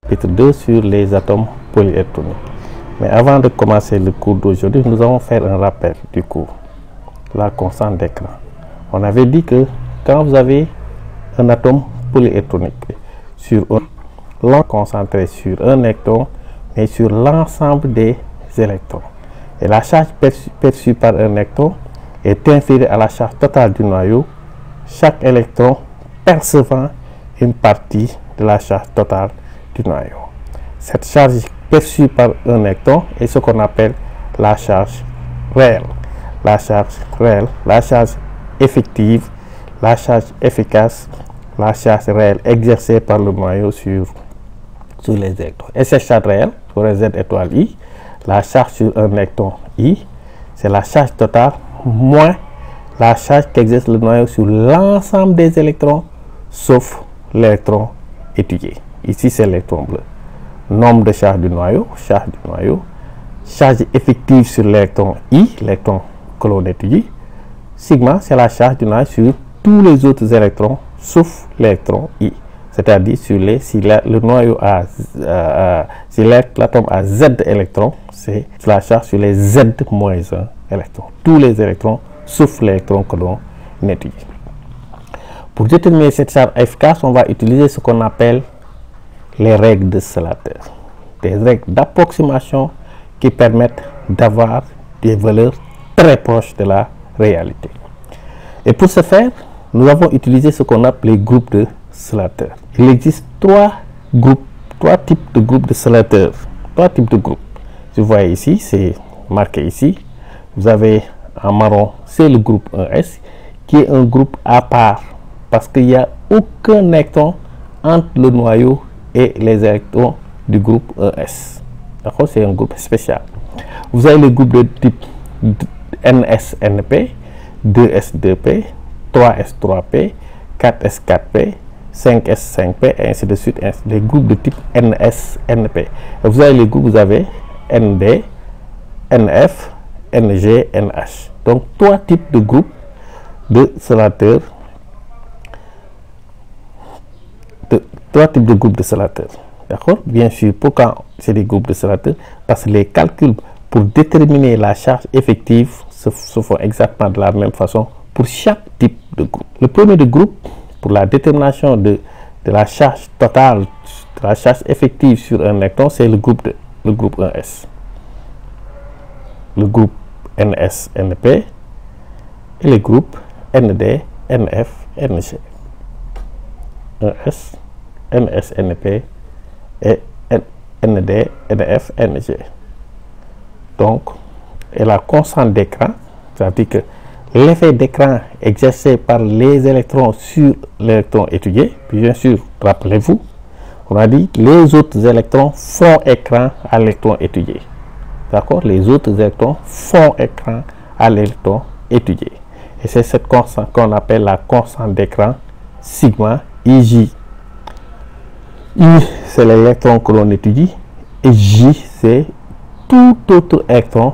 Chapitre 2 sur les atomes polyélectroniques. Mais avant de commencer le cours d'aujourd'hui, nous allons faire un rappel du cours. La constante d'écran. On avait dit que quand vous avez un atome polyélectronique sur un concentré sur un électron mais sur l'ensemble des électrons, et la charge perçue par un électron est inférieure à la charge totale du noyau, chaque électron percevant une partie de la charge totale du noyau. Cette charge perçue par un électron est ce qu'on appelle la charge réelle. La charge réelle, la charge effective, la charge efficace, la charge réelle exercée par le noyau sur les électrons. Et cette charge réelle, pour Z étoile I, la charge sur un électron I, c'est la charge totale moins la charge qu'exerce le noyau sur l'ensemble des électrons, sauf l'électron étudié. Ici, c'est l'électron bleu. Nombre de charges du noyau, charge effective sur l'électron I, l'électron que l'on étudie. Sigma, c'est la charge du noyau sur tous les autres électrons, sauf l'électron I. C'est-à-dire si le noyau si l'atome a Z électrons, c'est la charge sur les Z-1 électrons. Tous les électrons, sauf l'électron que l'on étudie. Pour déterminer cette charge efficace, on va utiliser ce qu'on appelle les règles de Slater. Des règles d'approximation qui permettent d'avoir des valeurs très proches de la réalité. Et pour ce faire, nous avons utilisé ce qu'on appelle les groupes de Slater. Il existe trois types de groupes de Slater. Trois types de groupes. Si vous voyez ici, c'est marqué ici. Vous avez en marron, c'est le groupe 1S, qui est un groupe à part, parce qu'il n'y a aucun électron entre le noyau et les électrons du groupe 1S. D'accord? C'est un groupe spécial. Vous avez le groupe de type NS-NP, 2S-2P, 3S-3P, 4S-4P, 5S-5P, et ainsi de suite. Les groupes de type NS-NP. Vous avez les groupes, vous avez ND, NF, NG, NH. Donc, trois types de groupes de Slater. Trois types de groupes de Slater. D'accord? Bien sûr, pourquoi c'est des groupes de Slater? Parce que les calculs pour déterminer la charge effective se font exactement de la même façon pour chaque type de groupe. Le premier de groupe, pour la détermination de la charge totale, de la charge effective sur un électron, c'est le groupe 1S. Le groupe NS-NP et les groupes ND, NF, NG. 1S, NS-NP et ND, NF, NG. Donc, et la constante d'écran, c'est-à-dire que l'effet d'écran exercé par les électrons sur l'électron étudié, puis bien sûr, rappelez-vous, on a dit les autres électrons font écran à l'électron étudié. D'accord? Les autres électrons font écran à l'électron étudié. Et c'est cette constante qu'on appelle la constante d'écran sigma IJ. I, c'est l'électron que l'on étudie, et J, c'est tout autre électron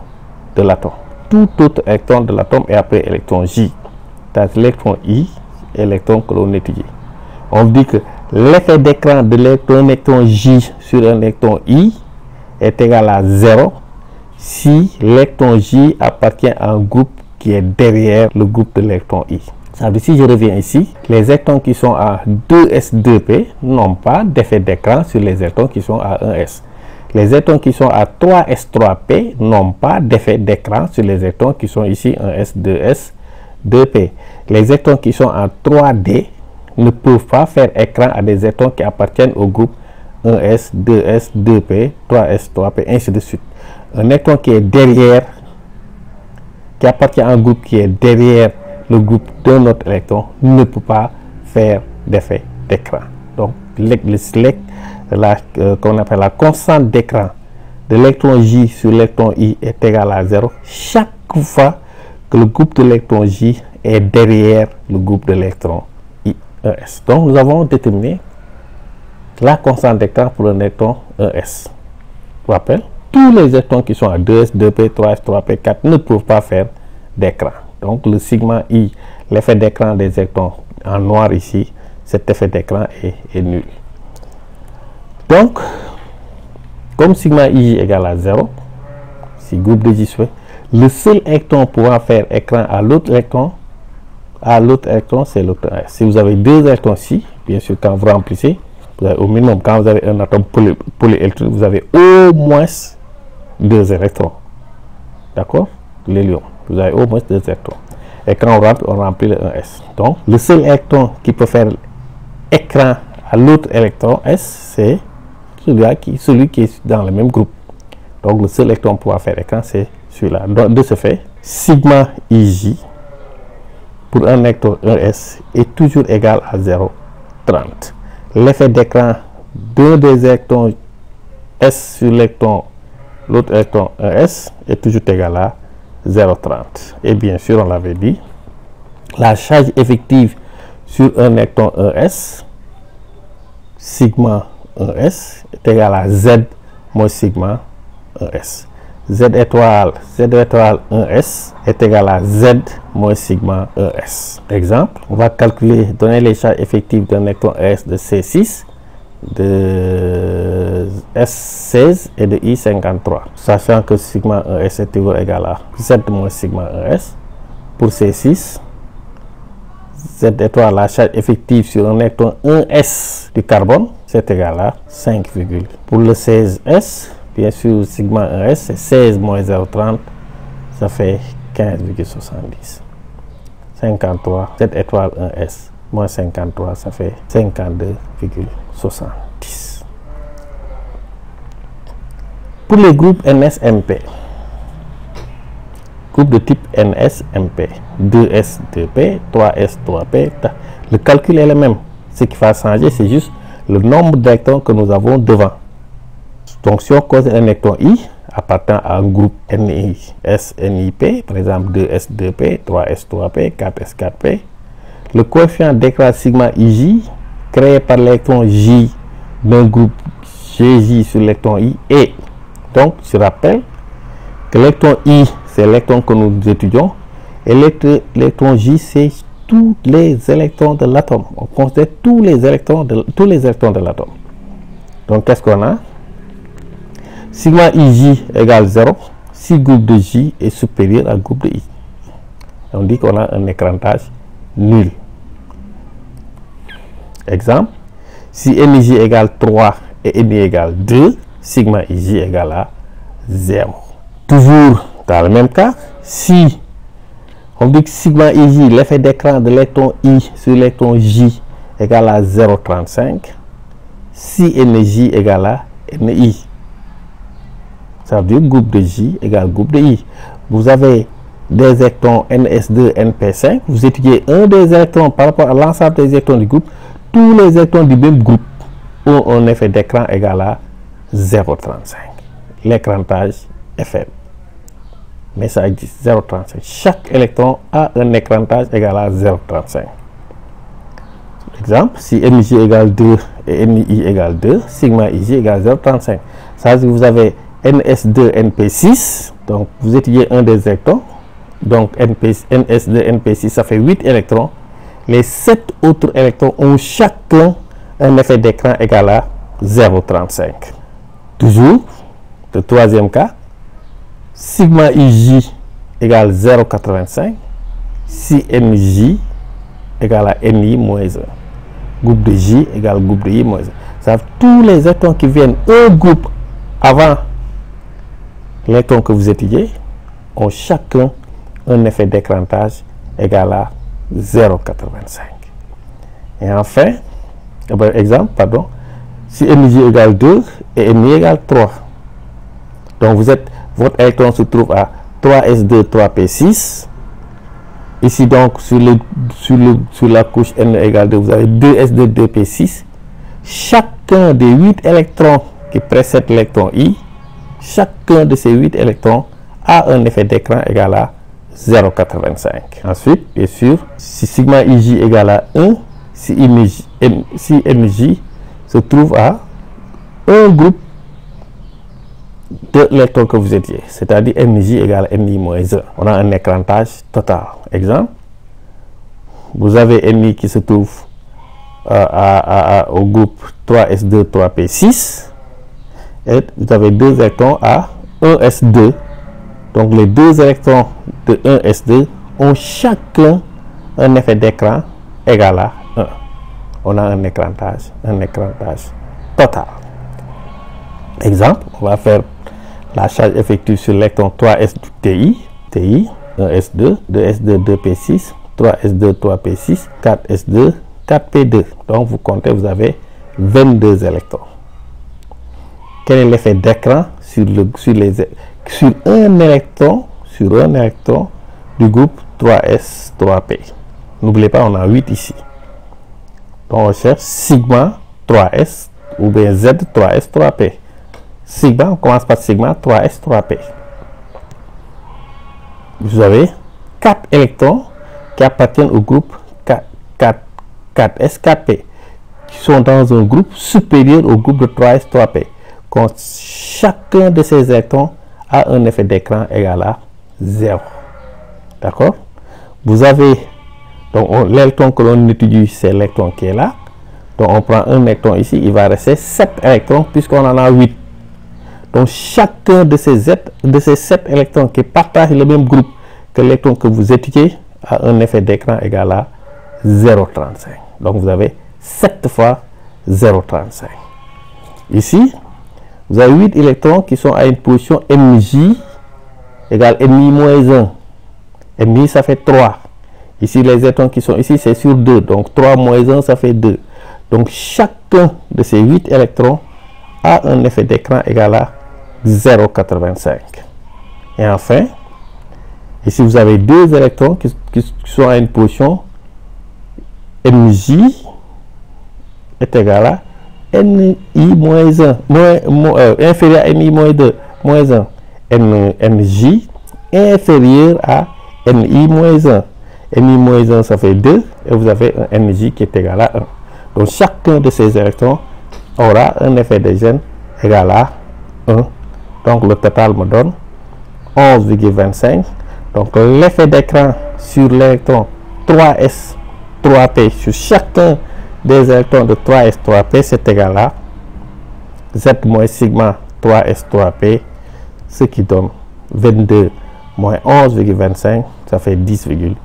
de l'atome. Tout autre électron de l'atome et après électron J. C'est l'électron I, électron que l'on étudie. On dit que l'effet d'écran de l'électron J sur un électron I est égal à 0 si l'électron J appartient à un groupe qui est derrière le groupe de l'électron I. Ça veut dire, si je reviens ici, les électrons qui sont à 2S2P n'ont pas d'effet d'écran sur les électrons qui sont à 1S. Les électrons qui sont à 3S3P n'ont pas d'effet d'écran sur les électrons qui sont ici 1S, 2S, 2P. Les électrons qui sont en 3D ne peuvent pas faire écran à des électrons qui appartiennent au groupe 1S, 2S, 2P, 3S, 3P, ainsi de suite. Un électron qui est derrière, qui appartient à un groupe qui est derrière le groupe d'un autre électron, ne peut pas faire d'effet d'écran. Donc, qu'on appelle la constante d'écran de l'électron J sur l'électron I est égale à 0 chaque fois que le groupe de l'électron J est derrière le groupe de l'électron I1S. Donc, nous avons déterminé la constante d'écran pour un électron 1S. Je rappelle, tous les électrons qui sont à 2S, 2P, 3S, 3P, 4 ne peuvent pas faire d'écran. Donc, le sigma I, l'effet d'écran des électrons en noir ici, cet effet d'écran est nul. Donc, comme sigma ij égale à 0, si groupe de J se fait, le seul électron pouvant faire écran à l'autre électron, c'est l'électron S. Si vous avez deux électrons ici, bien sûr, quand vous remplissez, vous avez au minimum, quand vous avez un atome polyélectrique, vous avez au moins deux électrons. D'accord? L'hélium, vous avez au moins deux électrons. Et quand on remplit le 1s. Donc, le seul électron qui peut faire écran à l'autre électron S, c'est celui qui est dans le même groupe. Donc, le seul électron pour pouvoir faire écran, c'est celui-là. De ce fait, sigma ij pour un électron 1s est toujours égal à 0,30. L'effet d'écran d'un des électrons S sur l'autre électron 1s est toujours égal à 0,30. Et bien sûr, on l'avait dit, la charge effective sur un électron 1s, sigma 1s, est égal à Z moins sigma 1s. Z étoile 1s est égal à Z moins sigma 1s. Exemple, on va calculer, donner les charges effectives d'un électron S de C6, de S16 et de I53, sachant que sigma 1s est toujours égal à Z moins sigma 1s. Pour C6, Z étoile, la charge effective sur un électron 1s du carbone, c'est égal à 5, pour le 16s, bien sûr, sigma 1s, c'est 16 moins 0,30, ça fait 15,70. 53, Z étoile 1s, moins 53, ça fait 52,70. Pour les groupes NS-MP, groupe de type NS-MP, 2s, 2p, 3s, 3p, le calcul est le même. Ce qui va changer, c'est juste le nombre d'électrons que nous avons devant. Donc, si on cause un électron I appartenant à un groupe NIS-NIP, par exemple 2s, 2p, 3s, 3p, 4s, 4p, le coefficient d'écran sigma ij créé par l'électron J d'un groupe GJ sur l'électron I est. Donc, je rappelle que l'électron I, c'est l'électron que nous étudions, et l'électron J, c'est tous les électrons de l'atome. On considère tous les électrons de l'atome. Donc, qu'est-ce qu'on a? Sigma ij égale 0 si groupe de J est supérieur à groupe de I. On dit qu'on a un écrantage nul. Exemple, si Nij égale 3 et Ni égale 2, sigma ij égale à 0. Toujours dans le même cas, si on dit que sigma ij, l'effet d'écran de l'électron I sur l'électron J égale à 0,35, si Nj égale à Ni. Ça veut dire groupe de J égale groupe de I. Vous avez des électrons NS2, NP5, vous étudiez un des électrons par rapport à l'ensemble des électrons du groupe, tous les électrons du même groupe ont un effet d'écran égal à 0,35. L'écrantage est faible. Mais ça existe, 0,35. Chaque électron a un écrantage égal à 0,35. Exemple, si Nj égale 2 et Ni égale 2, sigma ij égale 0,35. Ça veut dire que vous avez NS2, NP6, donc vous étudiez un des électrons, donc NS2, NP6, ça fait 8 électrons. Les 7 autres électrons ont chacun un effet d'écran égal à 0,35. Toujours, le troisième cas, sigma ij égale 0,85, si Nj égale à Ni moins 1. Groupe de J égale groupe de I moins 1. Ça veut dire tous les électrons qui viennent au groupe avant l'électron que vous étudiez ont chacun un effet d'écrantage égal à 0,85. Et enfin, exemple, pardon, si Nj égale 2 et Ni égale 3. Donc votre électron se trouve à 3s2, 3p6. Ici donc sur la couche N égale 2, vous avez 2s2, 2p6. Chacun des 8 électrons qui précèdent l'électron I, chacun de ces 8 électrons a un effet d'écran égal à 0,85. Ensuite, bien sûr, si sigma ij égale à 1, si Nj se trouve à un groupe de l'électron que vous étiez, c'est-à-dire Nj égale Ni moins 1. On a un écrantage total. Exemple, vous avez Ni qui se trouve au groupe 3s2, 3p6, et vous avez 2 électrons à 1s2. Donc les 2 électrons de 1s2 ont chacun un effet d'écran égal à 1. On a un écrantage total. Exemple, on va faire la charge effective sur l'électron 3s du TI, 1s2, 2s2, 2p6, 3s2, 3p6, 4s2, 4p2. Donc vous comptez, vous avez 22 électrons. Quel est l'effet d'écran sur un électron du groupe 3s, 3p? N'oubliez pas, on a 8 ici. Donc on cherche sigma 3s ou bien z 3s, 3p. Sigma, on commence par sigma 3s, 3p. Vous avez 4 électrons qui appartiennent au groupe 4s, 4p, qui sont dans un groupe supérieur au groupe de 3s, 3p. Quand chacun de ces électrons a un effet d'écran égal à 0. D'accord? Vous avez, donc l'électron que l'on étudie, c'est l'électron qui est là. Donc on prend un électron ici, il va rester 7 électrons puisqu'on en a 8. Donc chacun de ces 7 électrons qui partagent le même groupe que l'électron que vous étudiez a un effet d'écran égal à 0,35. Donc vous avez 7 fois 0,35. Ici, vous avez 8 électrons qui sont à une position MJ égale MI moins 1. MI, ça fait 3. Ici, les électrons qui sont ici, c'est sur 2. Donc 3 moins 1, ça fait 2. Donc chacun de ces 8 électrons a un effet d'écran égal à 0,85. Et enfin, ici, vous avez 2 électrons qui sont à une position MJ est égal à NI moins 1, inférieur à NI moins 2, moins 1. NJ inférieur à NI moins 1. NI moins 1, ça fait 2, et vous avez un NJ qui est égal à 1. Donc, chacun de ces électrons aura un effet de gêne égal à 1. Donc, le total me donne 11,25. Donc, l'effet d'écran sur l'électron 3s, 3p, sur chacun des électrons de 3s, 3p, c'est égal à z moins sigma 3s, 3p, ce qui donne 22 moins 11,25, ça fait 10,75.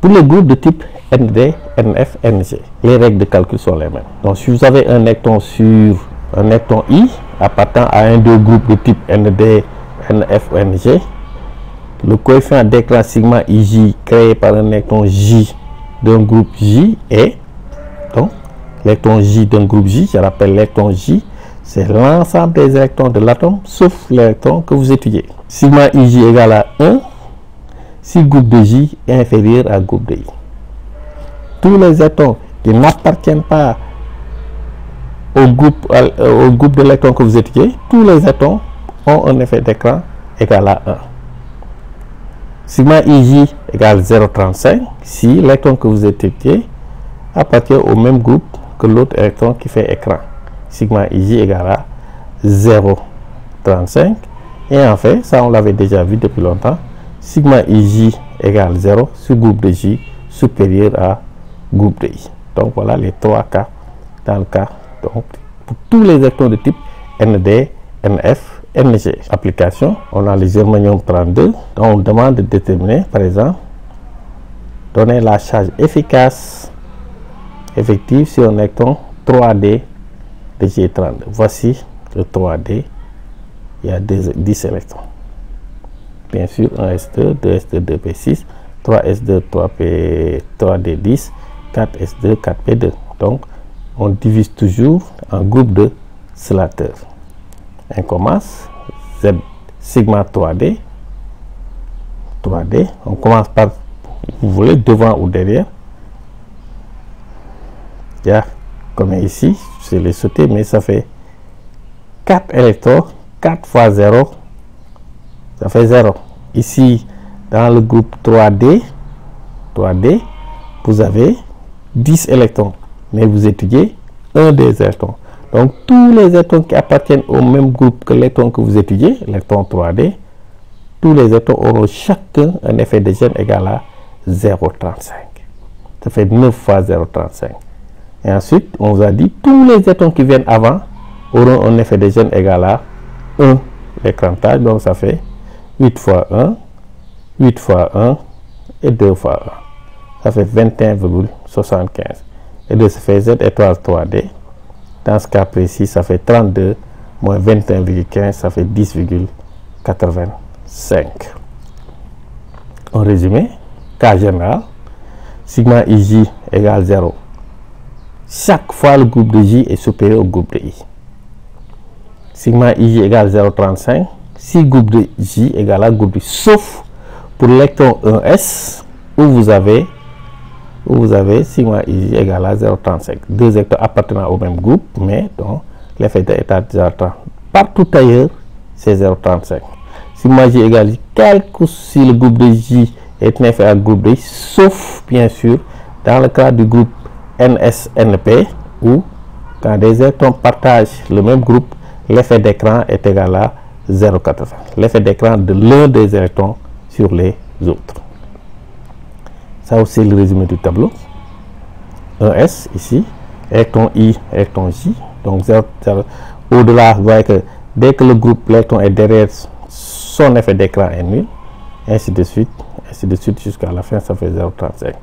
Pour le groupe de type ND, NF, NG, les règles de calcul sont les mêmes. Donc, si vous avez un électron sur un électron I appartenant à un des groupes de type ND, NF ou NG, le coefficient d'écran sigma IJ créé par un électron J d'un groupe J est, donc l'électron J d'un groupe J, je rappelle l'électron J, c'est l'ensemble des électrons de l'atome sauf l'électron que vous étudiez. Sigma IJ égale à 1 si groupe de J est inférieur à groupe de I. Tous les électrons qui n'appartiennent pas au groupe de l'électron que vous étudiez, tous les électrons ont un effet d'écran égal à 1. Sigma IJ égale 0,35 si l'électron que vous étudiez appartient au même groupe que l'autre électron qui fait écran. Sigma IJ égale à 0,35. Et enfin, ça on l'avait déjà vu depuis longtemps, sigma IJ égale 0 sur groupe de J supérieur à groupe de I. Donc voilà les 3 cas dans le cas. Donc pour tous les électrons de type ND, NF, NG. Application, on a le germanium 32. Donc on demande de déterminer, par exemple, donner la charge efficace effective sur un électron 3D de G32. Voici le 3D. Il y a 10 électrons. Bien sûr, 1s2, 2s2, 2p6, 3s2, 3p, 3d10, 4s2, 4p2. Donc, on divise toujours en groupe de Slater. On commence Z sigma 3D. On commence par, vous voulez, devant ou derrière. Il y a, comme ici, je l'ai sauté, mais ça fait 4 électrons, 4 fois 0, ça fait 0. Ici, dans le groupe 3D, vous avez 10 électrons, mais vous étudiez un des électrons. Donc, tous les électrons qui appartiennent au même groupe que l'électron que vous étudiez, l'électron 3D, tous les électrons auront chacun un effet de gêne égal à 0,35. Ça fait 9 fois 0,35. Et ensuite, on vous a dit tous les électrons qui viennent avant auront un effet de gêne égal à 1 l'écrantage. Donc ça fait 8 fois 1, 8 fois 1 et 2 fois 1. Ça fait 21,75. Et de ce fait, Z étoile 3D, dans ce cas précis, ça fait 32 moins 21,15, ça fait 10,85. En résumé, cas général, sigma IJ égale 0. Chaque fois le groupe de J est supérieur au groupe de I. Sigma IJ égale 0,35 si groupe de J égale à groupe de I, sauf pour l'électron 1s où vous avez sigma IJ égale à 0,35. Deux électrons appartenant au même groupe, mais dont l'effet d'état de 0,30. Partout ailleurs, c'est 0,35. Sigma J égale J, quel que si le groupe de J est un effet à groupe de I, sauf bien sûr dans le cas du groupe NSNP où quand des électrons partagent le même groupe, l'effet d'écran est égal à 0,80. L'effet d'écran de l'un des électrons sur les autres. Ça aussi le résumé du tableau. 1s ici, électron I, électron J. Donc 0, 0. Au-delà, vous voyez que dès que le groupe l'électron est derrière, son effet d'écran est nul. Ainsi de suite jusqu'à la fin, ça fait 0,35.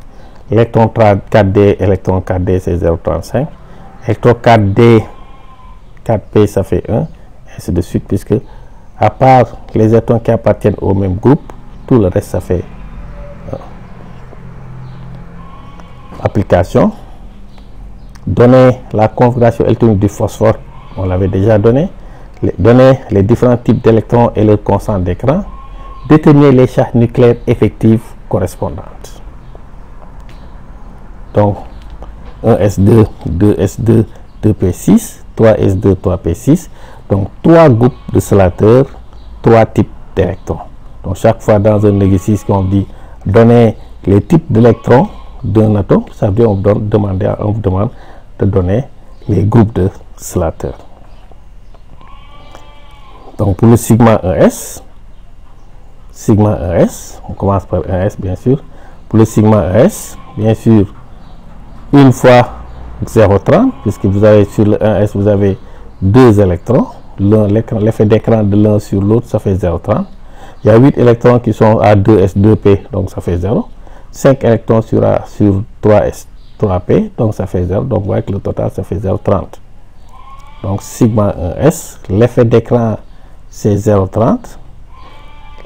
Électron 4D, électron 4D, c'est 0,35. Électron 4D, 4P, ça fait 1. Ainsi de suite, puisque à part les électrons qui appartiennent au même groupe, tout le reste, ça fait 1. Application. Donner la configuration électronique du phosphore, on l'avait déjà donné. Donner les différents types d'électrons et leur constant d'écran. Déterminer les charges nucléaires effectives correspondantes. Donc 1s2, 2s2, 2p6, 3s2, 3p6. Donc 3 groupes de oscillateurs, 3 types d'électrons. Donc chaque fois dans un exercice qu'on dit donner les types d'électrons d'un atome, ça veut dire on vous demande de donner les groupes de oscillateurs. Donc pour le sigma 1s, on commence par 1s bien sûr. Pour le sigma 1s, bien sûr, une fois 0,30, puisque vous avez sur le 1s, vous avez 2 électrons. L'effet d'écran de l'un sur l'autre, ça fait 0,30. Il y a 8 électrons qui sont à 2s, 2p, donc ça fait 0. 5 électrons sur 3s, 3p, donc ça fait 0. Donc vous voyez que le total, ça fait 0,30. Donc sigma 1s, l'effet d'écran, c'est 0,30.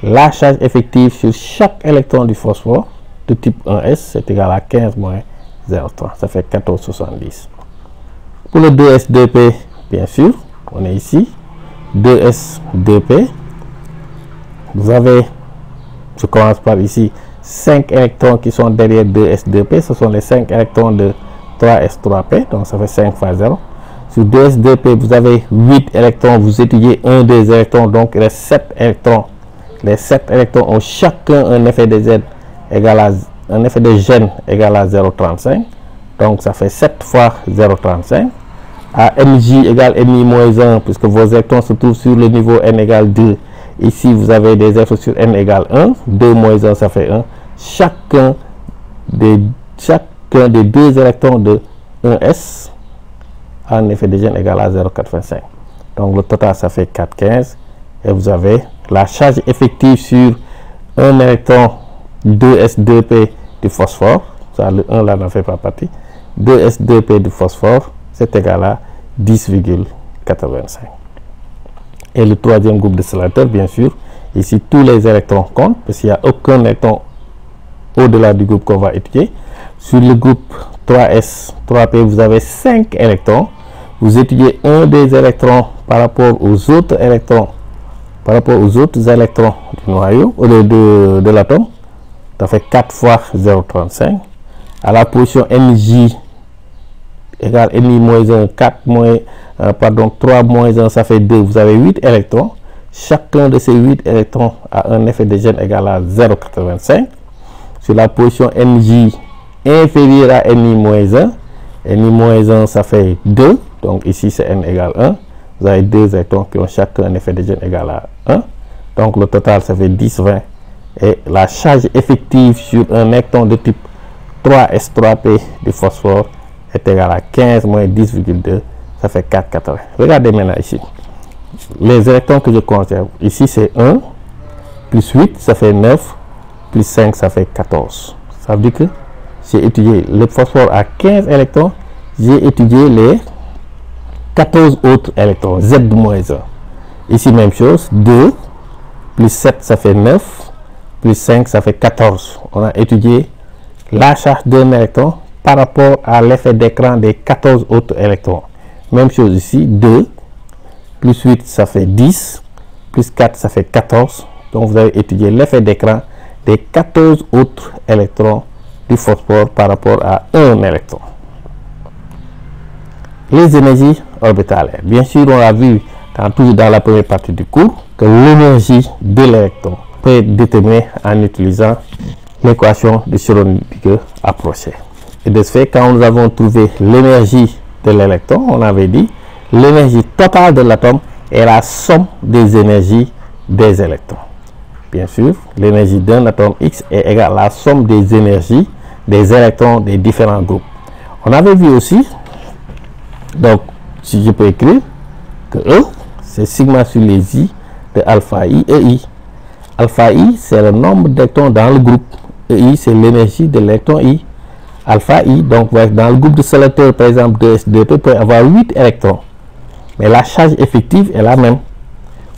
La charge effective sur chaque électron du phosphore de type 1s, c'est égal à 15 moins 0,30. Ça fait 14,70. Pour le 2s, 2p, bien sûr, on est ici. 2s, 2p. Vous avez, je commence par ici, 5 électrons qui sont derrière 2s, 2p. Ce sont les 5 électrons de 3s, 3p. Donc ça fait 5 fois 0. Sur 2s, 2p, vous avez 8 électrons. Vous étudiez un des électrons, donc il reste 7 électrons. Les 7 électrons ont chacun un effet de Z égal à un effet de gêne égal à 0,35. Donc ça fait 7 fois 0,35. À Mj égale Mi moins 1, puisque vos électrons se trouvent sur le niveau n égale 2. Ici, vous avez des électrons sur n égale 1. 2 moins 1, ça fait 1. Chacun des 2 électrons de 1s a un effet de gêne égal à 0,85. Donc le total, ça fait 4,15. Et vous avez la charge effective sur un électron 2s, 2p du phosphore. Ça, le 1 là n'en fait pas partie. 2s, 2p du phosphore, c'est égal à 10,85. Et le troisième groupe de oscillateurs, bien sûr, ici tous les électrons comptent, parce qu'il n'y a aucun électron au-delà du groupe qu'on va étudier. Sur le groupe 3s, 3p, vous avez 5 électrons. Vous étudiez un des électrons par rapport aux autres électrons, du noyau, de l'atome. Ça fait 4 fois 0,35. À la position Mj égale Mi moins 1, 3 moins 1, ça fait 2. Vous avez 8 électrons. Chacun de ces 8 électrons a un effet de gêne égal à 0,85. Sur la position Mj inférieure à Mi moins 1, Mi moins 1, ça fait 2. Donc ici, c'est n égale 1. Vous avez 2 électrons qui ont chacun un effet de gêne égal à 1. Donc le total, ça fait 10, 20. Et la charge effective sur un électron de type 3s3p du phosphore est égale à 15 moins 10,2. Ça fait 4,80. Regardez maintenant ici. Les électrons que je conserve, ici c'est 1, plus 8, ça fait 9, plus 5, ça fait 14. Ça veut dire que j'ai étudié le phosphore à 15 électrons, j'ai étudié les 14 autres électrons, Z-1. Ici, même chose, 2, plus 7, ça fait 9, plus 5, ça fait 14. On a étudié la charge d'un électron par rapport à l'effet d'écran des 14 autres électrons. Même chose ici, 2, plus 8, ça fait 10, plus 4, ça fait 14. Donc, vous avez étudié l'effet d'écran des 14 autres électrons du phosphore par rapport à un électron. Les énergies orbitalaires. Bien sûr, on a vu toujours dans la première partie du cours que l'énergie de l'électron peut être déterminée en utilisant l'équation de Schrödinger approchée. Et de ce fait, quand nous avons trouvé l'énergie de l'électron, on avait dit l'énergie totale de l'atome est la somme des énergies des électrons. Bien sûr, l'énergie d'un atome X est égale à la somme des énergies des électrons des différents groupes. On avait vu aussi, donc si je peux écrire que E, c'est sigma sur les I de alpha I et I. Alpha I, c'est le nombre d'électrons dans le groupe. Et I, c'est l'énergie de l'électron I. Alpha I, donc dans le groupe de sélecteurs, par exemple, 2s2p peut avoir 8 électrons. Mais la charge effective est la même.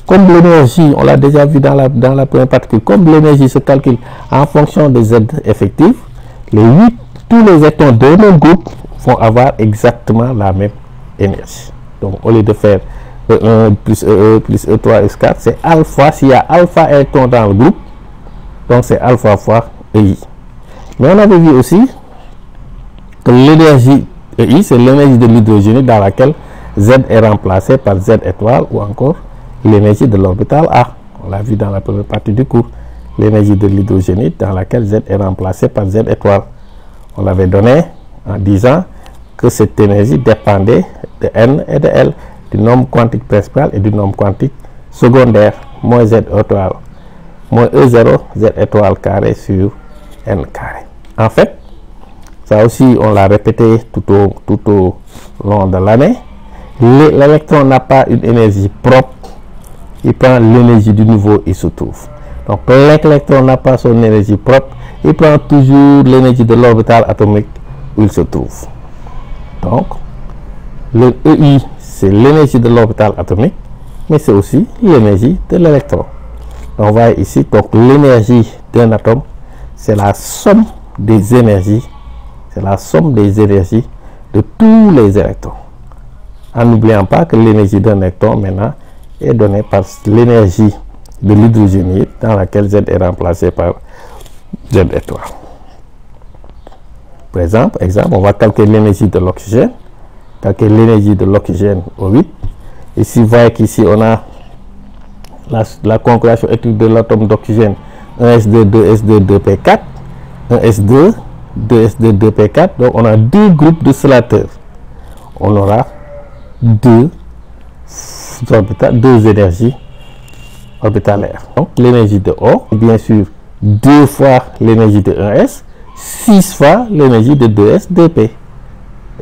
Comme l'énergie, on l'a déjà vu dans la première partie, comme l'énergie se calcule en fonction des Z effectifs, tous les électrons de même groupe vont avoir exactement la même énergie. Donc, au lieu de faire E1 plus E2 plus E3 S4, c'est alpha. S'il y a alpha électrons dans le groupe, donc c'est alpha fois EI. Mais on avait vu aussi que l'énergie EI, c'est l'énergie de l'hydrogène dans laquelle Z est remplacé par Z étoile ou encore l'énergie de l'orbital A. On l'a vu dans la première partie du cours. L'énergie de l'hydrogène dans laquelle Z est remplacé par Z étoile. On l'avait donné en disant que cette énergie dépendait de N et de L, du nombre quantique principal et du nombre quantique secondaire, moins Z étoile, moins E0, Z étoile carré sur N carré. En fait, ça aussi, on l'a répété tout au long de l'année. L'électron n'a pas une énergie propre, il prend l'énergie du niveau où il se trouve. Donc, l'électron n'a pas son énergie propre, il prend toujours l'énergie de l'orbital atomique où il se trouve. Donc, le EI, c'est l'énergie de l'orbital atomique, mais c'est aussi l'énergie de l'électron. On voit ici, donc l'énergie d'un atome, c'est la somme des énergies, de tous les électrons. En n'oubliant pas que l'énergie d'un électron maintenant est donnée par l'énergie de l'hydrogène dans laquelle Z est remplacé par Z étoile. Par exemple, on va calculer l'énergie de l'oxygène. Calculer l'énergie de l'oxygène au 8. Ici, vous voyez qu'ici, on a la configuration électrique de l'atome d'oxygène 1s2, 2s2, 2p4, 1s2, 2s2, 2p4. Donc, on a deux groupes de sélecteurs. On aura deux énergies orbitalaires. Donc, l'énergie de O, bien sûr, 2 fois l'énergie de 1s, 6 fois l'énergie de 2s, 2p.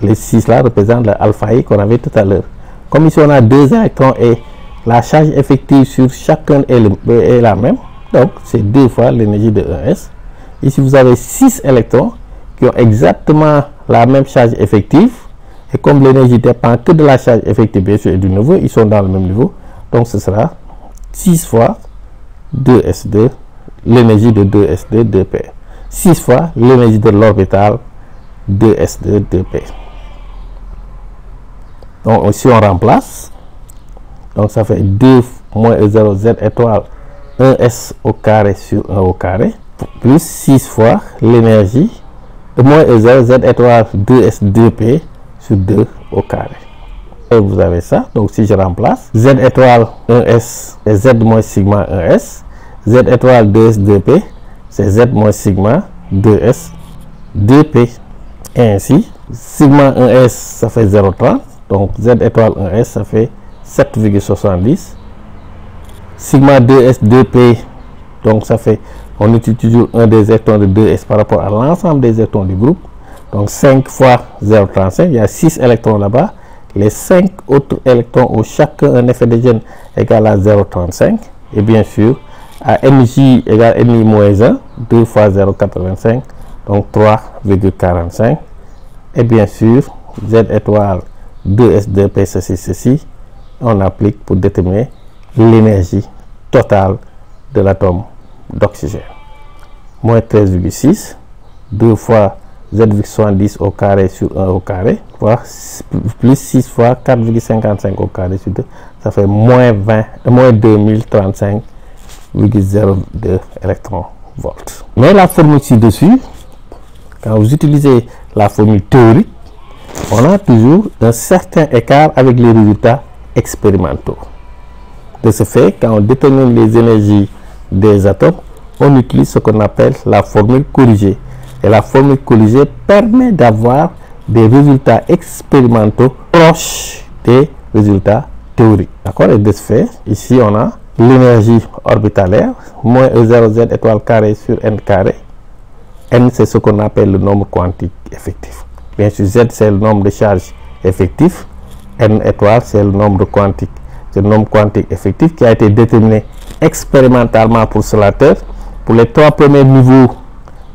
Les 6 là représentent l'alpha I qu'on avait tout à l'heure. Comme ici on a 2 électrons et la charge effective sur chacun est la même, donc c'est 2 fois l'énergie de 1s. Ici vous avez 6 électrons qui ont exactement la même charge effective, et comme l'énergie dépend que de la charge effective bien sûr et du niveau, ils sont dans le même niveau, donc ce sera 6 fois 2s2, l'énergie de 2s2, 2p. 6 fois l'énergie de l'orbital 2s2, 2p. Donc ici on remplace, donc ça fait 2 moins E0 Z étoile 1s au carré sur 1 au carré, plus 6 fois l'énergie de moins E0 Z étoile 2s 2p sur 2 au carré. Et vous avez ça, donc si je remplace, Z étoile 1s et Z moins sigma 1s, Z étoile 2s 2p, c'est Z moins sigma 2s 2p. Et ainsi, sigma 1s ça fait 0,30, donc Z étoile 1s ça fait 7,70, sigma 2s 2p, donc ça fait, on utilise toujours un des électrons de 2s par rapport à l'ensemble des électrons du groupe. Donc 5 fois 0,35, il y a 6 électrons là-bas. Les 5 autres électrons ont chacun un effet de gêne égal à 0,35. Et bien sûr, à mj égale mi moins 1, 2 fois 0,85, donc 3,45. Et bien sûr, z étoile 2s 2p, ceci, on applique pour déterminer l'énergie totale de l'atome d'oxygène. Moins 13,6, 2 fois z,70 au carré sur 1 au carré, voire plus 6 fois 4,55 au carré sur 2, ça fait moins 2035,02 électronvolts. Mais la formule ci-dessus, quand vous utilisez la formule théorique, on a toujours un certain écart avec les résultats expérimentaux. De ce fait, quand on détermine les énergies des atomes, on utilise ce qu'on appelle la formule corrigée. Et la formule corrigée permet d'avoir des résultats expérimentaux proches des résultats théoriques. D'accord? Et de ce fait, ici on a l'énergie orbitalaire, moins E0z étoile carré sur n carré. N, c'est ce qu'on appelle le nombre quantique effectif. Bien sûr, Z, c'est le nombre de charges effectifs. N étoile, c'est le nombre quantique. C'est le nombre quantique effectif qui a été déterminé expérimentalement pour Slater. Pour les 3 premiers niveaux,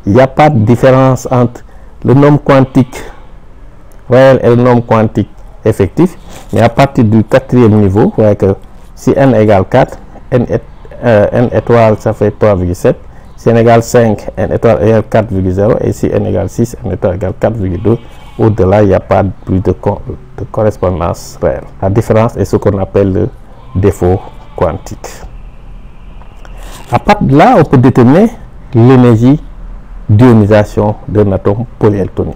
il n'y a pas de différence entre le nombre quantique réel et le nombre quantique effectif. Mais à partir du 4e niveau, vous voyez que si n égale 4, n étoile, ça fait 3,7. Si n égale 5, n étoile égale 4,0. Et si n égale 6, n étoile égale 4,2. Au-delà, il n'y a pas plus de correspondance réelle. La différence est ce qu'on appelle le défaut quantique. À partir de là, on peut déterminer l'énergie d'ionisation d'un atome polyélectronique.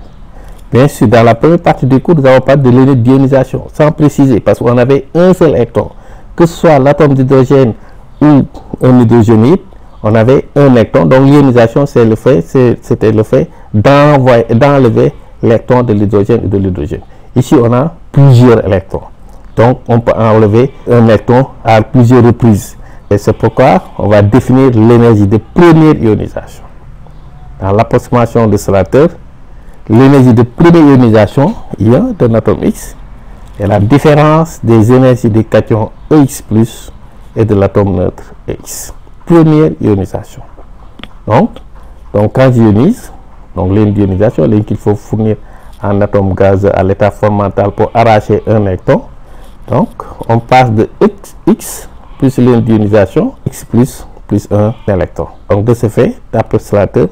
Bien sûr, dans la première partie du cours, nous avons parlé de l'énergie d'ionisation, sans préciser, parce qu'on avait un seul électron. Que ce soit l'atome d'hydrogène ou un hydrogénide, on avait un électron. Donc l'ionisation, c'était le fait d'enlever l'électron de l'hydrogène et de l'hydrogène. Ici, on a plusieurs électrons. Donc, on peut enlever un électron à plusieurs reprises. Et c'est pourquoi on va définir l'énergie de première ionisation. Dans l'approximation de Slater, l'énergie de première ionisation ion d'un atome X est la différence des énergies des cations EX+ et de l'atome neutre X. Première ionisation. Donc quand j'ionise, donc l'ionisation, qu'il faut fournir un atome gazeux à l'état fondamental pour arracher un électron. Donc on passe de X plus l'ionisation, X+ plus un électron. Donc de ce fait, d'après Slater,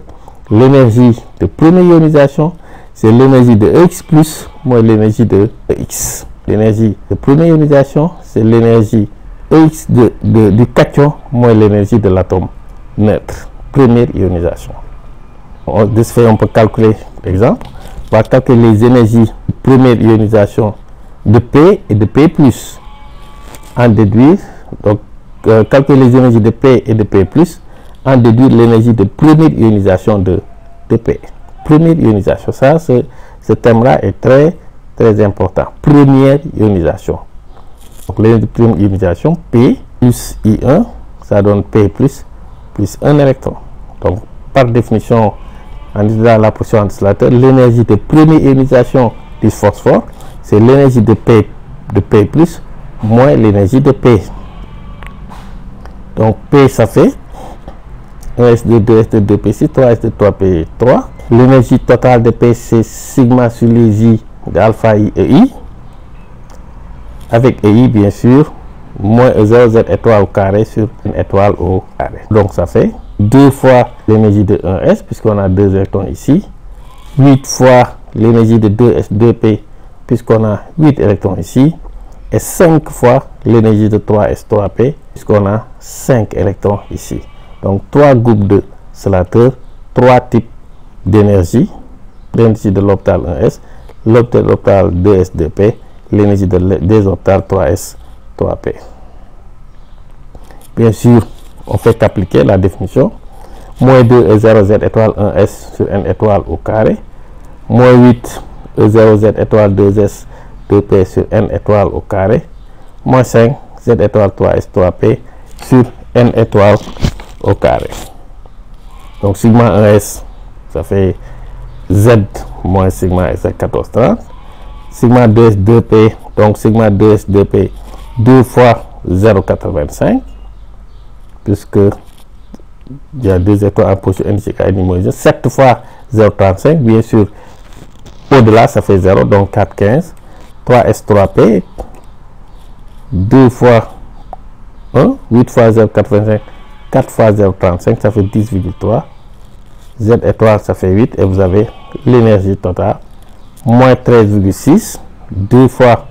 l'énergie de première ionisation, c'est l'énergie de EX+ moins l'énergie de EX. L'énergie de première ionisation, c'est l'énergie EX du cation moins l'énergie de l'atome neutre. Première ionisation. De ce fait, on peut calculer, par exemple, on va calculer les énergies de première ionisation de P et de P+. En déduire, donc calculer les énergies de P et de P+, en déduire l'énergie de première ionisation de P. Première ionisation, ça, ce thème-là est très important. Première ionisation. Donc l'énergie de première ionisation, P plus I1, ça donne P plus un électron. Donc par définition, en utilisant la position de Slater, l'énergie de première ionisation du phosphore, c'est l'énergie de P plus moins l'énergie de P. Donc P, ça fait 1s2, 2s2, 2p6, 3s2, 3p3. L'énergie totale de P, c'est sigma sur les I d'alpha I et I. Avec EI, bien sûr, moins E0z étoile au carré sur une étoile au carré. Donc ça fait 2 fois l'énergie de 1s, puisqu'on a 2 électrons ici. 8 fois l'énergie de 2s, 2p, puisqu'on a 8 électrons ici. Et 5 fois l'énergie de 3s, 3p, puisqu'on a 5 électrons ici. Donc 3 groupes de Slater, 3 types d'énergie. L'énergie de l'orbital 1s, l'orbital 2s, 2p, l'énergie des orbitales 3s, 3p. Bien sûr, on fait appliquer la définition. Moins 2 E0z étoile 1s sur n étoile au carré. Moins 8 E0z étoile 2s 2p sur n étoile au carré. Moins 5 z étoile 3s 3p sur n étoiles au carré. Donc sigma 1s, ça fait Z moins sigma S 1430. Sigma 2s 2p, donc sigma 2s 2p 2 fois 0,85, puisque il y a deux étoiles en position n égale n 7 fois 0,35, bien sûr, au-delà ça fait 0, donc 4,15. 3s 3p, 2 fois 1, 8 fois 0,85, 4 fois 0,35, ça fait 10,3. Z étoile, ça fait 8, et vous avez l'énergie totale, moins 13,6, 2 fois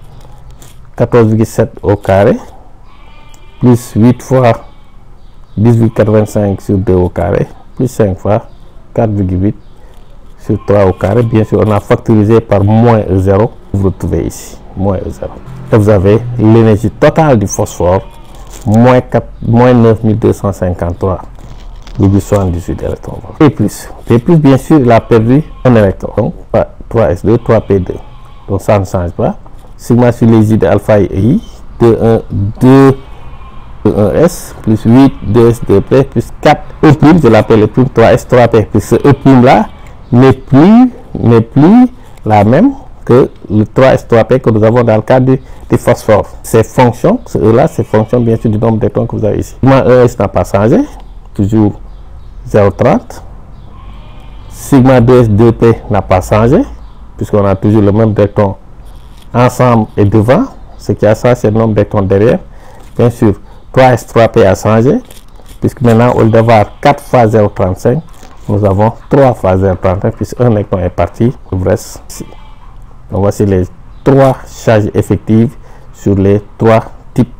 14,7 au carré, plus 8 fois 10,85 sur 2 au carré, plus 5 fois 4,8 sur 3 au carré. Bien sûr, on a factorisé par moins E0, vous retrouvez ici, moins E0. Et vous avez l'énergie totale du phosphore, moins 9253,78 électrons. Et plus, bien sûr, il a perdu un électron, donc 3s2, 3p2. Donc ça ne change pas. Sigma sur les i de alpha et i, 1s, plus 8, 2s, 2p, plus 4 e prime, je l'appelle le prime 3s, 3p, plus ce e prime là n'est plus la même que le 3s, 3p que nous avons dans le cas du phosphore. Ces fonctions, ce e là, c'est fonction bien sûr du nombre d'électrons que vous avez ici. Sigma 1s n'a pas changé, toujours 0,30. Sigma 2s, 2p n'a pas changé, puisqu'on a toujours le même d'électrons ensemble et devant. Ce qui a changé, c'est le nombre d'électrons derrière. Bien sûr, 3s, 3p a changé, puisque maintenant, au lieu d'avoir 4 fois 0,35, nous avons 3 fois 0,35, puisque un électron est parti, il reste ici. Donc, voici les 3 charges effectives sur les 3 types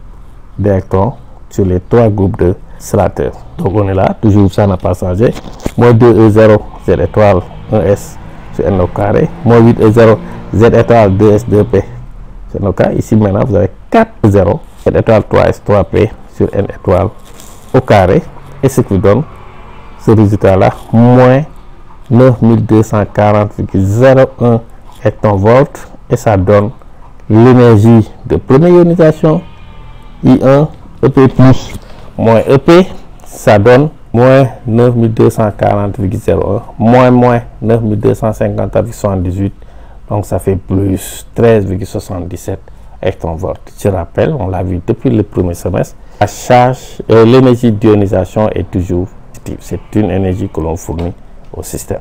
d'électrons, sur les 3 groupes de Slater. Donc, on est là, toujours ça n'a pas changé. Moins 2E0, Z étoile 1S sur N au carré. Moins 8E0, Z étoile 2S 2P sur N au carré. Ici, maintenant, vous avez 4E0, Z étoile 3S 3P sur N étoile au carré. Et ce qui donne ce résultat-là, moins 9240,01 hectovolts. Et ça donne l'énergie de première ionisation, I1, EP+, moins EP, ça donne moins 9240,01, moins 9250,78, donc ça fait plus 13,77 hectovolts. Je rappelle, on l'a vu depuis le premier semestre, la charge, l'énergie d'ionisation est toujours positive. C'est une énergie que l'on fournit au système.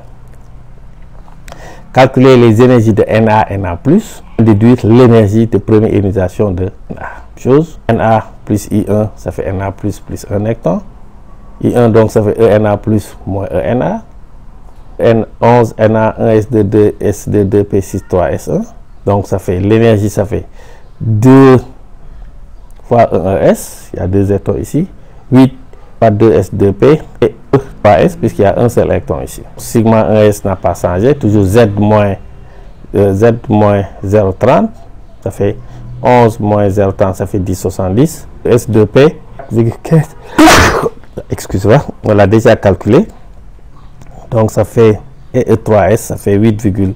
Calculer les énergies de Na, Na+, déduire l'énergie de première ionisation de Na. Chose, Na plus I1, ça fait Na plus 1 électron. I1, donc ça fait ENA plus moins ENA. N11, Na, 1S22, S22, P6, 3S1. Donc ça fait l'énergie, ça fait 2 fois 1S, il y a 2 électrons ici. 8 fois 2S2P et 3S, puisqu'il y a un seul électron ici. Sigma 1S n'a pas changé, toujours Z moins 0,30, ça fait 11 moins 0,30, ça fait 10,70. S2P, 4,15. Excusez-moi, on l'a déjà calculé. Donc ça fait, et 3S, ça fait 8,80.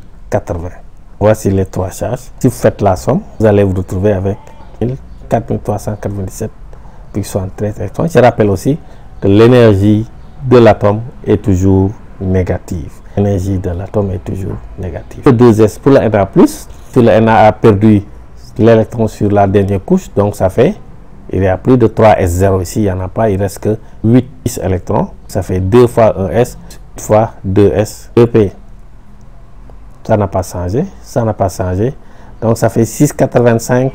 Voici les 3 charges. Si vous faites la somme, vous allez vous retrouver avec 4397,73 électrons. Je rappelle aussi que l'énergie de l'atome est toujours négative. L'énergie de l'atome est toujours négative. Le 2S pour le Na+, si le Na a perdu l'électron sur la dernière couche, donc ça fait, il y a plus de 3S0 ici, il n'y en a pas, il reste que 8 électrons. Ça fait 2 fois 1S fois 2S, 2P. Ça n'a pas changé, ça n'a pas changé. Donc ça fait 6,85.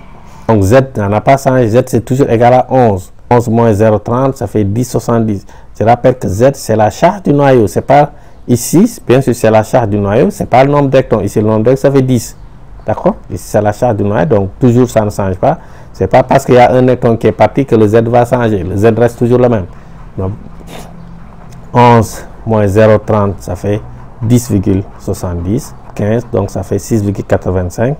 Donc Z n'a pas changé, Z c'est toujours égal à 11. 11 moins 0,30, ça fait 10,70. Je rappelle que Z c'est la charge du noyau, c'est pas ici, bien sûr c'est la charge du noyau, c'est pas le nombre d'électrons. Ici le nombre d'électrons ça fait 10. D'accord? Ici c'est la charge du noyau, donc toujours ça ne change pas. C'est pas parce qu'il y a un électron qui est parti que le Z va changer. Le Z reste toujours le même. Donc 11 moins 0,30, ça fait 10,70. 15, donc ça fait 6,85.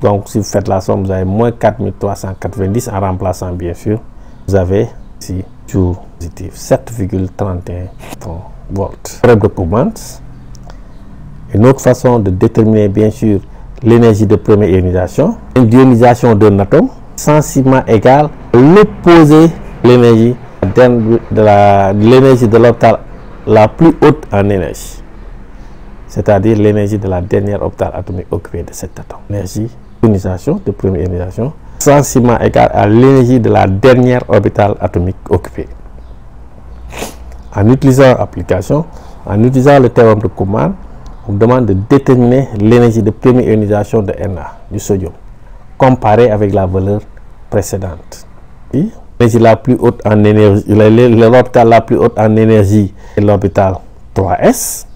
Donc si vous faites la somme, vous avez moins 4390 en remplaçant bien sûr. Vous avez ici toujours positif 7,31 volts. Bref de Courant. Une autre façon de déterminer bien sûr l'énergie de première ionisation. Une ionisation d'un atome sensiblement égale l'opposé l'énergie de l'orbital la plus haute en énergie, c'est-à-dire l'énergie de la dernière orbitale atomique occupée de cet atome. L'énergie d'ionisation, de première ionisation, sensiblement égale à l'énergie de la dernière orbitale atomique occupée. En utilisant le théorème de Kuhlmann, on demande de déterminer l'énergie de première ionisation de Na, du sodium, comparée avec la valeur précédente. L'énergie la plus haute en énergie, l'orbital la plus haute en énergie est l'orbital 3s.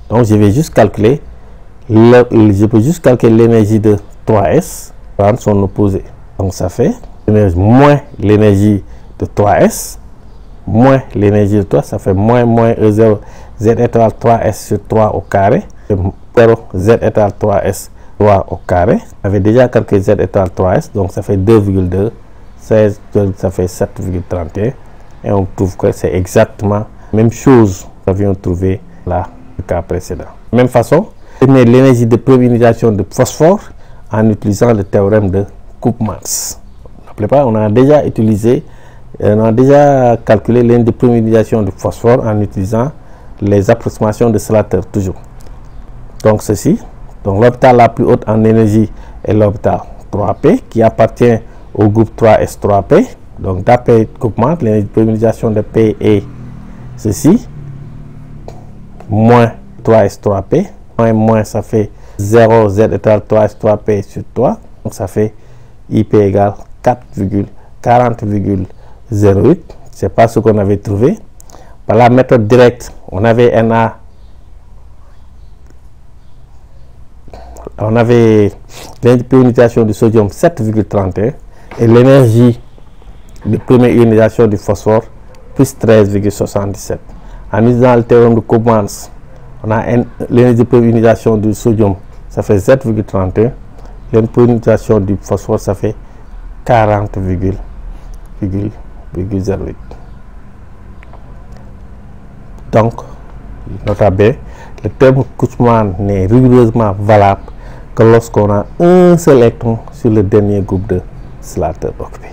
Donc je vais juste calculer, l'énergie de 3s, prendre son opposé. Donc ça fait moins l'énergie de 3s, moins l'énergie de 3, ça fait moins E0, Z étoile 3s sur 3 au carré, 0, Z étoile 3s 3 au carré. J'avais déjà calculé Z étoile 3s, donc ça fait 2,2, 16, ça fait 7,31. Et on trouve que c'est exactement la même chose que nous avions trouvé là, le cas précédent. De la même façon, l'énergie de première ionisation de phosphore en utilisant le théorème de Koopmans. N'oubliez pas, on a déjà calculé l'énergie de première ionisation de phosphore en utilisant les approximations de Slater toujours. Donc ceci, donc l'orbital la plus haute en énergie est l'orbital 3p qui appartient au groupe 3s3p. Donc d'après Koopmans, l'énergie de première ionisation de P est ceci, moins 3s3p, moins ça fait 0 z étoile 3s3p sur 3, donc ça fait IP égale 40,08. C'est pas ce qu'on avait trouvé. Par la méthode directe, on avait l'énergie de ionisation du sodium 7,31 et l'énergie de première ionisation du phosphore plus 13,77. En utilisant le théorème de Koopmans, on a l'énergie de première ionisation du sodium, ça fait 7,31. L'énergie de première ionisation du phosphore, ça fait 40,08. Donc, nota B, le terme Koopmans n'est rigoureusement valable que lorsqu'on a un seul électron sur le dernier groupe de Slater occupé.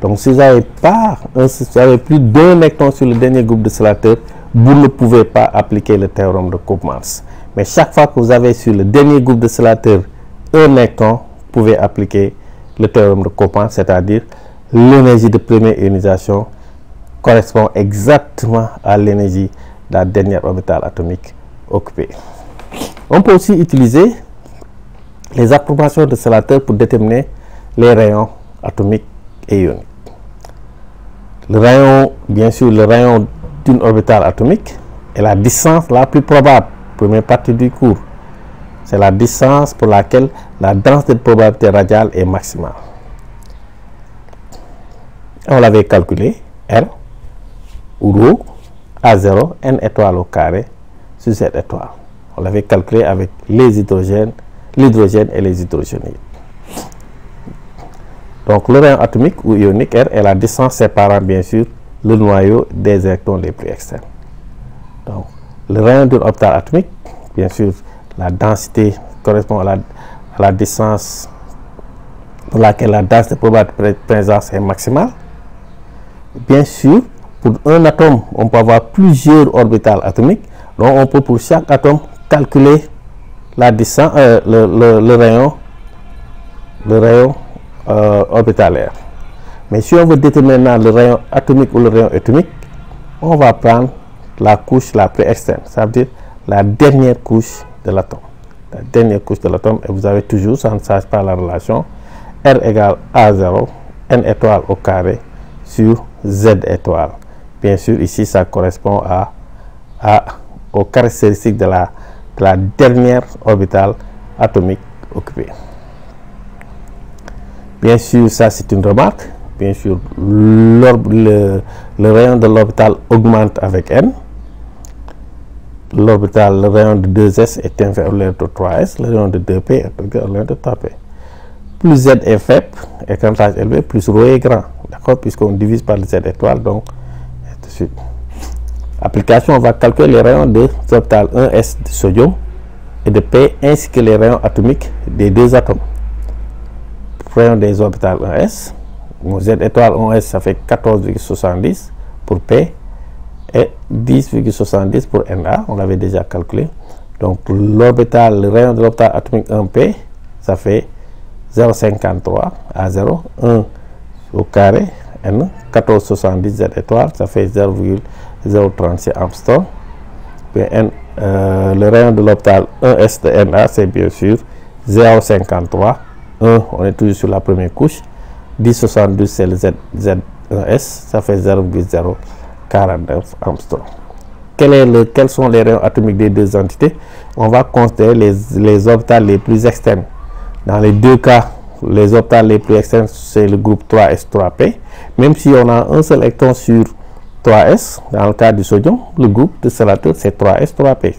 Donc, si vous n'avez plus d'un électron sur le dernier groupe de Slater, vous ne pouvez pas appliquer le théorème de Koopmans. Mais chaque fois que vous avez sur le dernier groupe de Slater un électron, vous pouvez appliquer le théorème de Koopmans, c'est-à-dire l'énergie de première ionisation correspond exactement à l'énergie de la dernière orbitale atomique occupée. On peut aussi utiliser les approximations de Slater pour déterminer les rayons atomiques et ioniques. Le rayon, bien sûr, le rayon d'une orbitale atomique est la distance la plus probable. Première partie du cours, c'est la distance pour laquelle la densité de probabilité radiale est maximale. On l'avait calculé, R ou ρ A0 n étoiles au carré sur Z étoile. On l'avait calculé avec les hydrogènes, l'hydrogène et les hydrogénides. Donc le rayon atomique ou ionique R est la distance séparant bien sûr le noyau des électrons les plus externes. Donc le rayon d'une orbitale atomique, bien sûr la densité correspond à la distance pour laquelle la densité de probabilité de présence est maximale. Bien sûr, pour un atome, on peut avoir plusieurs orbitales atomiques. Donc on peut pour chaque atome calculer la distance, le rayon orbitalaire. Mais si on veut déterminer le rayon atomique ou le rayon atomique, on va prendre la couche la plus externe, ça veut dire la dernière couche de l'atome. La dernière couche de l'atome, et vous avez toujours, ça ne change pas la relation, R égale A0, n étoile au carré sur Z étoile. Bien sûr, ici, ça correspond aux caractéristiques de la dernière orbitale atomique occupée. Bien sûr, ça c'est une remarque. Bien sûr, le rayon de l'orbital augmente avec n. Le rayon de 2s est inférieur de 3s. Le rayon de 2p est inférieur de 3p. Plus z est faible et quantité élevé, plus ρ est grand. D'accord? Puisqu'on divise par le z étoile, donc, et de suite. Application, on va calculer les rayons de l'orbital 1s de sodium et de P ainsi que les rayons atomiques des deux atomes. Rayon des orbitales 1s, Z étoile 1S, ça fait 14,70 pour P et 10,70 pour Na. On l'avait déjà calculé. Donc l'orbital, le rayon de l'orbital atomique 1P, ça fait 0,53 à 0, 1 au carré, N, 14,70 Z étoile, ça fait 0,036 Armstrong. Puis le rayon de l'orbital 1S de Na, c'est bien sûr 0,53, 1, on est toujours sur la première couche, 10,72 c'est le Z1S, ça fait 0,049 Armstrong. Quels sont les rayons atomiques des deux entités? On va considérer les orbitales les plus externes. Dans les deux cas, les orbitales les plus externes, c'est le groupe 3s 3p. Même si on a un seul électron sur 3s, dans le cas du sodium, le groupe de Serrateur, c'est 3s 3p.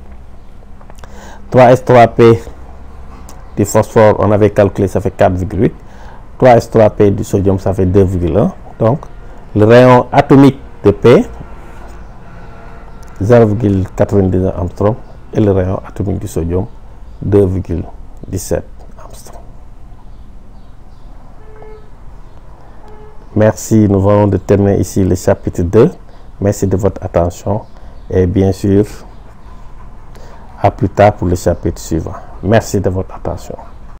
3s 3p du phosphore, on avait calculé, ça fait 4,8. 3s 3p du sodium, ça fait 2,1. Donc, le rayon atomique de P, 0,99 Armstrong, et le rayon atomique du sodium, 2,17 Armstrong. Merci, nous venons de terminer ici le chapitre 2. Merci de votre attention et bien sûr, à plus tard pour le chapitre suivant. Merci de votre attention.